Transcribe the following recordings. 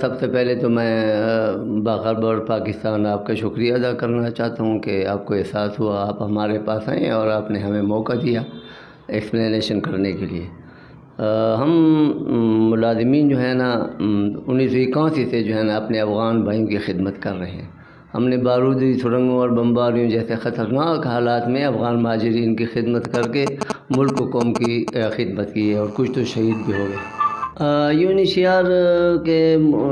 سب سے پہلے تو میں باخبر اور پاکستان آپ کا شکریہ ادا کرنا چاہتا ہوں کہ آپ کو احساس ہوا، آپ ہمارے پاس آئیں اور آپ نے ہمیں موقع دیا ایکسپلینیشن کرنے کے لیے۔ ہم ملازمین جو ہے نا 1981 سے جو ہے نا اپنے افغان بھائیوں کی خدمت کر رہے ہیں۔ ہم نے بارودی سرنگوں اور بمباریوں جیسے خطرناک حالات میں افغان مہاجرین کی خدمت کر کے ملک و قوم کی خدمت کی ہے، اور کچھ تو شہید بھی ہو گئے۔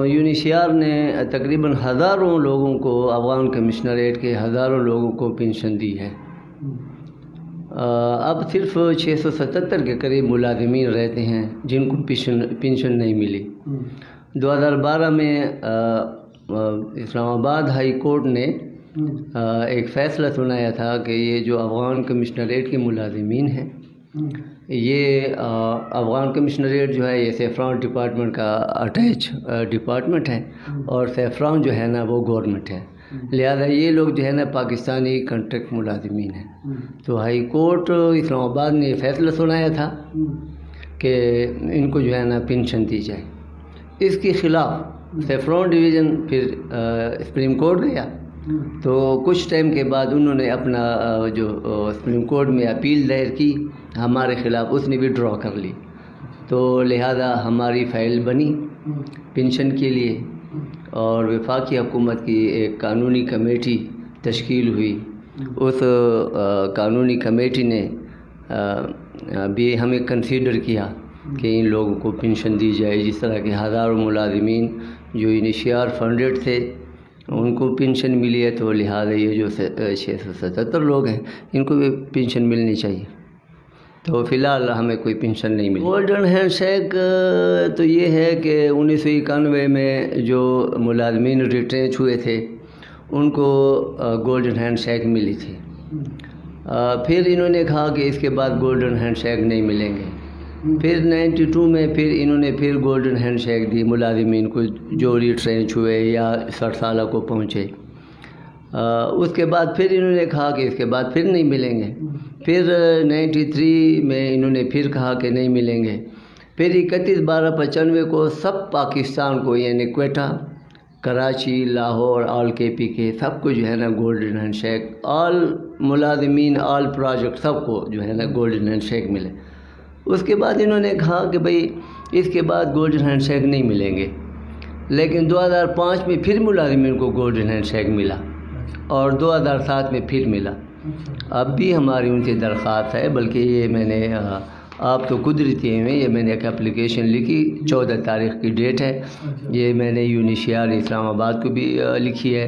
یونیسیار نے تقریباً ہزاروں لوگوں کو، افغان کمشنریٹ کے ہزاروں لوگوں کو پینشن دی ہے۔ اب صرف 677 کے قریب ملازمین رہتے ہیں جن کو پینشن نہیں ملی۔ 2012 میں اسلام آباد ہائی کورٹ نے ایک فیصلہ سنایا تھا کہ یہ جو افغان کمشنریٹ کے ملازمین ہیں، یہ افغان کمشنریٹ جو ہے یہ سیفران ڈپارٹمنٹ کا اٹیچ ڈپارٹمنٹ ہے، اور سیفران جو ہے نا وہ گورنمنٹ ہے، لہذا یہ لوگ جو ہے نا پاکستانی کنٹریکٹ ملازمین ہیں۔ تو ہائی کورٹ اسلام آباد نے فیصلہ سنایا تھا کہ ان کو جو ہے نا پینشن دی جائے۔ اس کے خلاف سیفران ڈویژن پھر سپریم کورٹ گیا، تو کچھ ٹائم کے بعد انہوں نے اپنا جو سپریم کورٹ میں اپیل دائر کی ہمارے خلاف، اس نے بھی ڈرا کر لی، تو لہذا ہماری فائل بنی پینشن کے لیے، اور وفاقی حکومت کی ایک قانونی کمیٹی تشکیل ہوئی۔ اس قانونی کمیٹی نے بھی ہمیں کنسیڈر کیا کہ ان لوگوں کو پینشن دی جائے، جس طرح کہ ہزاروں ملازمین جو انیشیار فنڈڈ تھے ان کو پینشن ملی ہے، تو لہٰذا یہ جو 677 لوگ ہیں ان کو بھی پینشن ملنی چاہیے۔ تو فی الحال ہمیں کوئی پینشن نہیں ملی۔ گولڈن ہینڈ شیک تو یہ ہے کہ 1991 میں جو ملازمین ریٹرینچ ہوئے تھے ان کو گولڈن ہینڈ شیک ملی تھی، پھر انہوں نے کہا کہ اس کے بعد گولڈن ہینڈ شیک نہیں ملیں گے۔ پھر 92 میں پھر انہوں نے پھر گولڈن ہینڈ شیک دی ملازمین کو جو ریٹرینچ ہوئے یا 60 سالہ کو پہنچے۔ اس کے بعد پھر انہوں نے کہا کہ اس کے بعد پھر نہیں ملیں گے۔ پھر 93 میں انہوں نے پھر کہا کہ نہیں ملیں گے۔ پھر 31/12/95 کو سب پاکستان کو، یعنی کوئٹہ، کراچی، لاہور، آل کے پی کے سب کو جو ہے نا گولڈن ہینڈ شیک، آل ملازمین، آل پروجیکٹ سب کو جو ہے نا گولڈن ہینڈ شیک ملے۔ اس کے بعد انہوں نے کہا کہ بھئی اس کے بعد گولڈن ہینڈ شیک نہیں ملیں گے، لیکن 2005 میں پھر ملازمین کو گولڈن ہینڈ شیک ملا، اور 2007 میں پھر ملا۔ اب بھی ہماری ان سے درخواست ہے، بلکہ یہ میں نے آپ تو قدرتی ہیں، یہ میں نے ایک اپلیکیشن لکھی، 14 تاریخ کی ڈیٹ ہے، یہ میں نے یونیسیار اسلام آباد کو بھی لکھی ہے،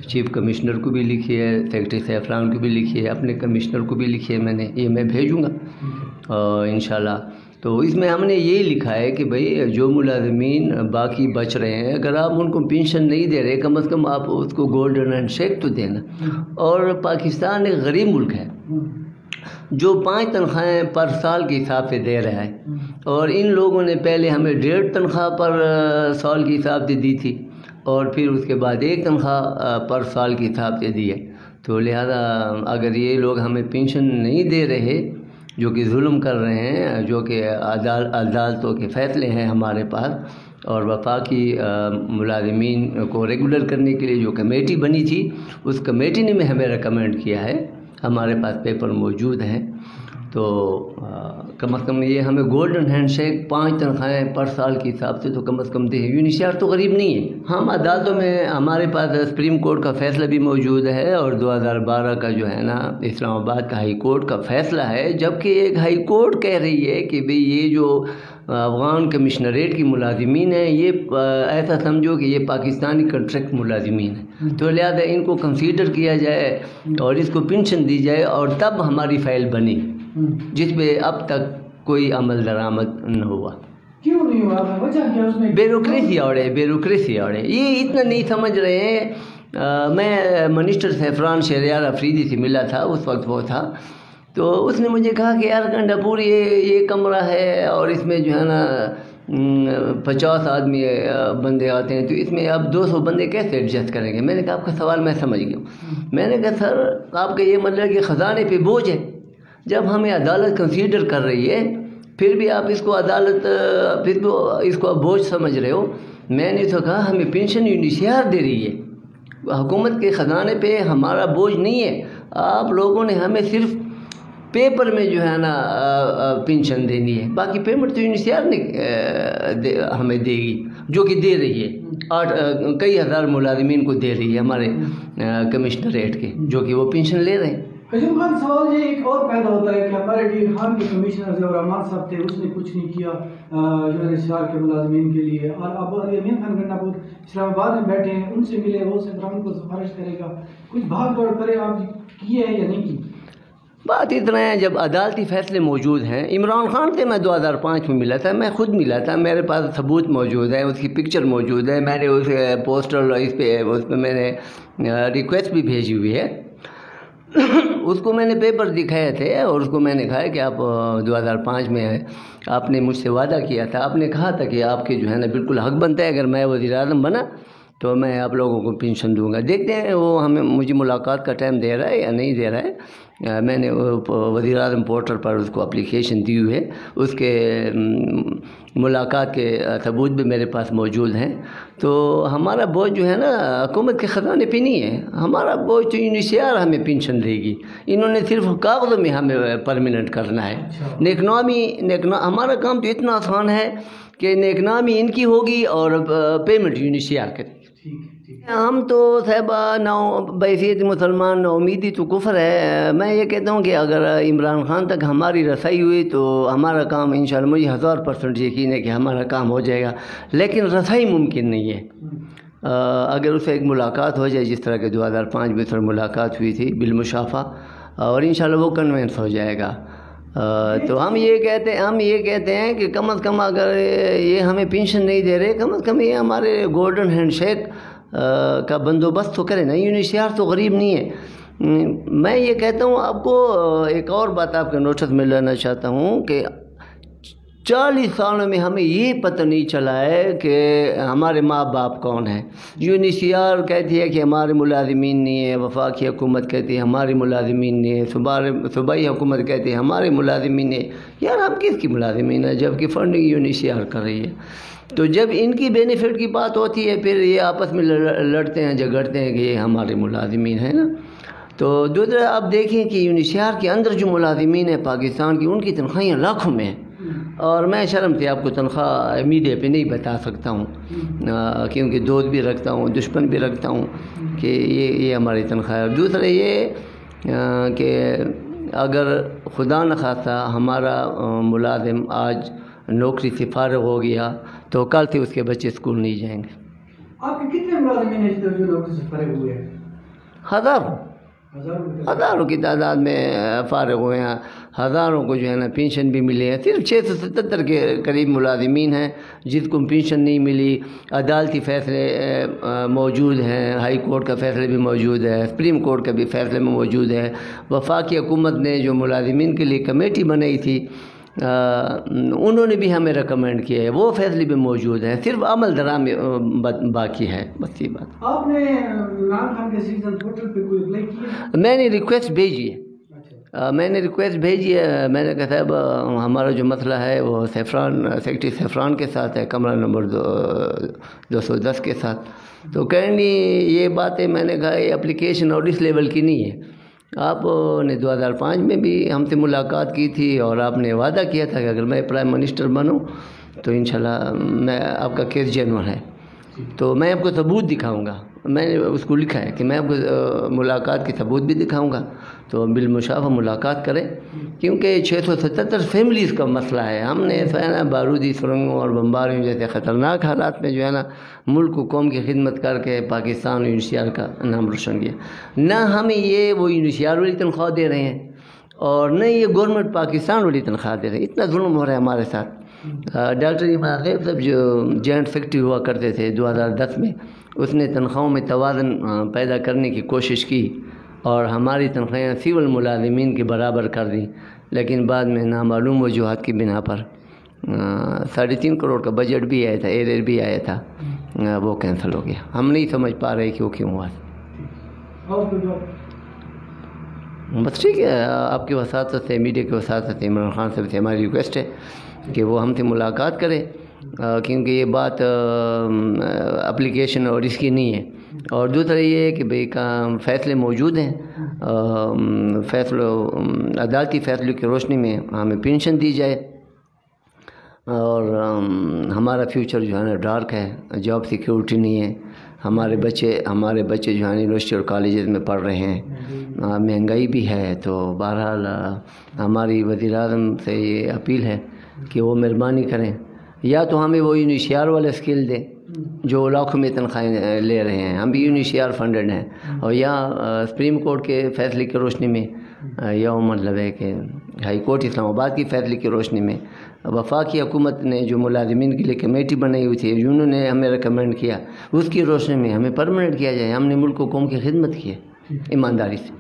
چیف کمشنر کو بھی لکھی ہے، سیکرٹری سیفران کو بھی لکھی ہے، اپنے کمشنر کو بھی لکھی ہے میں نے، یہ میں بھیجوں گا انشاءاللہ۔ تو اس میں ہم نے یہی لکھا ہے کہ بھئی جو ملازمین باقی بچ رہے ہیں، اگر آپ ان کو پینشن نہیں دے رہے، کم از کم آپ اس کو گولڈن ہینڈ شیک تو دینا۔ اور پاکستان ایک غریب ملک ہے جو 5 تنخواہیں پر سال کے حساب سے دے رہا ہے، اور ان لوگوں نے پہلے ہمیں 1.5 تنخواہ پر سال کے حساب سے دی تھی، اور پھر اس کے بعد 1 تنخواہ پر سال کے حساب سے دی ہے۔ تو لہذا اگر یہ لوگ ہمیں پینشن نہیں دے رہے، جو کہ ظلم کر رہے ہیں، جو کہ عدالتوں کے فیصلے ہیں ہمارے پاس، اور وفاقی ملازمین کو ریگولر کرنے کے لیے جو کمیٹی بنی تھی، اس کمیٹی نے ہمیں ریکمینڈ کیا ہے، ہمارے پاس پیپر موجود ہیں، تو کم از کم یہ ہمیں گولڈن ہینڈ شیک 5 تنخواہیں پر سال کے حساب سے تو کم از کم دے۔ یونیسیار تو غریب نہیں ہے، ہم عدالتوں میں ہمارے پاس سپریم کورٹ کا فیصلہ بھی موجود ہے، اور 2012 کا جو ہے نا اسلام آباد کا ہائی کورٹ کا فیصلہ ہے، جبکہ ایک ہائی کورٹ کہہ رہی ہے کہ بھئی یہ جو افغان کمشنریٹ کی ملازمین ہیں، یہ ایسا سمجھو کہ یہ پاکستانی کنٹریکٹ ملازمین ہیں، تو لہذا ان کو کنسیڈر کیا جائے اور اس کو پینشن دی جائے، اور تب ہماری فائل بنی، جس پہ اب تک کوئی عمل درآمد نہ ہوا۔ کیوں نہیں ہوا؟ وجہ کیا اس میں؟ بیوروکریسی اور ہے، یہ اتنا نہیں سمجھ رہے ہیں۔ میں منسٹر سیفران شہریار افریدی سے ملا تھا، اس وقت وہ تھا، تو اس نے مجھے کہا کہ یار گنڈاپور یہ کمرہ ہے، اور اس میں جو ہے نا 50 آدمی بندے آتے ہیں، تو اس میں آپ 200 بندے کیسے ایڈجسٹ کریں گے؟ میں نے کہا آپ کا سوال میں سمجھ گیا ہوں۔ میں نے کہا سر آپ کا یہ مطلب ہے کہ خزانے پہ بوجھ ہے، جب ہمیں عدالت کنسیڈر کر رہی ہے پھر بھی آپ اس کو عدالت پھر اس کو بوجھ سمجھ رہے ہو، میں نے تو کہا ہمیں پینشن UNHCR دے رہی ہے، حکومت کے خزانے پہ ہمارا بوجھ نہیں ہے، آپ لوگوں نے ہمیں صرف پیپر میں جو ہے نا پینشن دینی ہے، باقی پیمنٹ تو UNHCR نے ہمیں دے گی، جو کہ دے رہی ہے، کئی ہزار ملازمین کو دے رہی ہے ہمارے کمشنریٹ کے، جو کہ وہ پینشن لے رہے ہیں۔ قیوم خان، سوال یہ ایک اور پیدا ہوتا ہے کہ ہمارے ڈی خان کے کمشنر ضیاء الرحمان صاحب تھے، اس نے کچھ نہیں کیا UNHCR کے ملازمین کے لیے، اور اب امین خان گنڈا پور اسلام آباد میں بیٹھے ہیں، ان سے ملے، وہ سنٹرال کو سفارش کرے گا، کچھ بھاگ دوڑ کرے آپ کیے ہیں یا نہیں کی؟ بات اتنا ہے، جب عدالتی فیصلے موجود ہیں، عمران خان سے میں 2005 میں ملا تھا، میں خود ملا تھا، میرے پاس ثبوت موجود ہے، اس کی پکچر موجود ہے، میں نے اس پوسٹر اس پہ میں نے ریکویسٹ بھی بھیجی ہوئی ہے، اس کو میں نے پیپر دکھائے تھے، اور اس کو میں نے کہا کہ آپ 2005 میں آپ نے مجھ سے وعدہ کیا تھا، آپ نے کہا تھا کہ آپ کے جو ہے نا بالکل حق بنتا ہے، اگر میں وزیر اعظم بنا تو میں آپ لوگوں کو پینشن دوں گا۔ دیکھتے ہیں وہ مجھے ملاقات کا ٹائم دے رہا ہے یا نہیں دے رہا ہے۔ میں نے وزیر اعظم پورٹل پر اس کو اپلیکیشن دی ہوئی ہے، اس کے ملاقات کے ثبوت بھی میرے پاس موجود ہیں۔ تو ہمارا بوجھ جو ہے نا حکومت کے خزانے پہ نہیں ہے، ہمارا بوجھ تو UNHCR ہمیں پینشن دے گی، انہوں نے صرف کاغذوں میں ہمیں پرماننٹ کرنا ہے۔ نیک نامی ہمارا کام تو اتنا آسان ہے کہ نیک نامی ان کی ہوگی اور پیمنٹ UNHCR کرے۔ ہم تو صاحبہ بحیثیت مسلمان امیدی تو کفر ہے۔ میں یہ کہتا ہوں کہ اگر عمران خان تک ہماری رسائی ہوئی تو ہمارا کام انشاءاللہ مجھے 1000% یقین ہے کہ ہمارا کام ہو جائے گا، لیکن رسائی ممکن نہیں ہے۔ اگر اسے ایک ملاقات ہو جائے جس طرح کہ 2005 میں سر ملاقات ہوئی تھی بالمشافہ، اور انشاءاللہ وہ کنونس ہو جائے گا، تو ہم یہ کہتے ہیں کہ کم از کم اگر یہ ہمیں پینشن نہیں دے رہے، کم از کم یہ ہمارے گولڈن ہینڈ شیک کا بندوبست تو کرے نا۔ UNHCR تو غریب نہیں ہے۔ میں یہ کہتا ہوں آپ کو، ایک اور بات آپ کے نوٹس میں لانا چاہتا ہوں کہ 40 سالوں میں ہمیں یہ پتہ نہیں چلا ہے کہ ہمارے ماں باپ کون ہیں۔ UNHCR کہتی ہے کہ ہمارے ملازمین نہیں ہیں، وفاقی حکومت کہتی ہے ہمارے ملازمین نہیں ہیں، صوبائی حکومت کہتی ہے ہمارے ملازمین ہیں۔ یار ہم کس کی ملازمین ہیں جبکہ فنڈنگ UNHCR کر رہی ہے؟ تو جب ان کی بینیفٹ کی بات ہوتی ہے پھر یہ آپس میں لڑتے ہیں، جھگڑتے ہیں کہ یہ ہمارے ملازمین ہیں نا۔ تو دوسرا آپ دیکھیں کہ UNHCR کے اندر جو ملازمین ہیں پاکستان کی، ان کی تنخواہیں لاکھوں میں ہیں، اور میں شرم سے آپ کو تنخواہ میڈیا پہ نہیں بتا سکتا ہوں، کیونکہ دوست بھی رکھتا ہوں، دشمن بھی رکھتا ہوں کہ یہ ہماری تنخواہ ہے۔ دوسرا یہ کہ اگر خدا نخواستہ ہمارا ملازم آج نوکری سے فارغ ہو گیا تو کل سے اس کے بچے اسکول نہیں جائیں گے۔ آپ کے کتنے ملازمین ہیں جو نوکری سے فارغ ہوئے ہیں؟ ہزاروں کی تعداد میں فارغ ہوئے ہیں، ہزاروں کو جو ہے نا پینشن بھی ملے ہیں۔ صرف 677 کے قریب ملازمین ہیں جس کو پینشن نہیں ملی۔ عدالتی فیصلے موجود ہیں، ہائی کورٹ کا فیصلے بھی موجود ہے، سپریم کورٹ کا بھی فیصلے میں موجود ہے۔ وفاقی حکومت نے جو ملازمین کے لیے کمیٹی بنائی تھی، انہوں نے بھی ہمیں ریکمینڈ کیا ہے، وہ فیصلے بھی موجود ہیں، صرف عمل درآمد باقی ہے، بس یہ بات۔ آپ نے عمران خان کے سیزن پورٹل پہ کوئی اپلائی کیا؟ میں نے ریکویسٹ بھیجی ہے، میں نے کہا صاحب ہمارا جو مسئلہ ہے وہ سیکٹری سیفران کے ساتھ ہے، کمرہ نمبر 210 کے ساتھ۔ تو کہنی یہ باتیں میں نے کہا یہ اپلیکیشن اور اس لیول کی نہیں ہے۔ آپ نے 2005 میں بھی ہم سے ملاقات کی تھی اور آپ نے وعدہ کیا تھا کہ اگر میں پرائم منسٹر بنوں تو انشاءاللہ میں آپ کا کیس جینون ہے، تو میں آپ کو ثبوت دکھاؤں گا۔ میں نے اس کو لکھا ہے کہ میں آپ کو ملاقات کی ثبوت بھی دکھاؤں گا، تو بالمشافہ ملاقات کریں، کیونکہ 677 فیملیز کا مسئلہ ہے۔ ہم نے بارودی سرنگوں اور بمباریوں جیسے خطرناک حالات میں جو ہے نا ملک و قوم کی خدمت کر کے پاکستان اور UNHCR کا نام روشن کیا۔ نہ ہمیں یہ وہ UNHCR والی تنخواہ دے رہے ہیں اور نہ یہ گورنمنٹ پاکستان والی تنخواہ دے رہے ہیں، اتنا ظلم ہو رہا ہے ہمارے ساتھ۔ ڈاکٹر عمران خان صاحب جو جوائنٹ سیکرٹری ہوا کرتے تھے 2010 میں، اس نے تنخواہوں میں توازن پیدا کرنے کی کوشش کی اور ہماری تنخواہیں سول ملازمین کے برابر کر دیں، لیکن بعد میں نامعلوم وجوہات کی بنا پر 3.5 کروڑ کا بجٹ بھی آیا تھا، ایرر بھی آیا تھا، وہ کینسل ہو گیا۔ ہم نہیں سمجھ پا رہے کہ وہ کیوں ہوا۔ بس ٹھیک ہے، آپ کی وساطت سے، میڈیا کی وساطت سے عمران خان صاحب سے ہماری ریکویسٹ ہے کہ وہ ہم سے ملاقات کرے کیونکہ یہ بات اپلیکیشن اور اس کی نہیں ہے. اور دوسرا یہ ہے کہ بھئی فیصلے موجود ہیں، عدالتی فیصلوں کی روشنی میں ہمیں پینشن دی جائے، اور ہمارا فیوچر جو ہے نا ڈارک ہے، جاب سیکیورٹی نہیں ہے. ہمارے بچے جو ہے یونیورسٹی اور کالجز میں پڑھ رہے ہیں، مہنگائی بھی ہے. تو بہرحال ہماری وزیر اعظم سے یہ اپیل ہے کہ وہ مہربانی کریں، یا تو ہمیں وہ یونیشیار والا اسکل دیں جو لاکھوں میں تنخواہیں لے رہے ہیں، ہم بھی یونیشیار فنڈڈ ہیں، اور یا سپریم کورٹ کے فیصلے کی روشنی میں، یا مطلب ہے کہ ہائی کورٹ اسلام آباد کی فیصلے کی روشنی میں، وفاقی حکومت نے جو ملازمین کے لیے کمیٹی بنائی ہوئی تھی، انہوں نے ہمیں ریکمینڈ کیا، اس کی روشنی میں ہمیں پرمنٹ کیا جائے. ہم نے ملک و قوم کی خدمت کی ہے ایمانداری سے.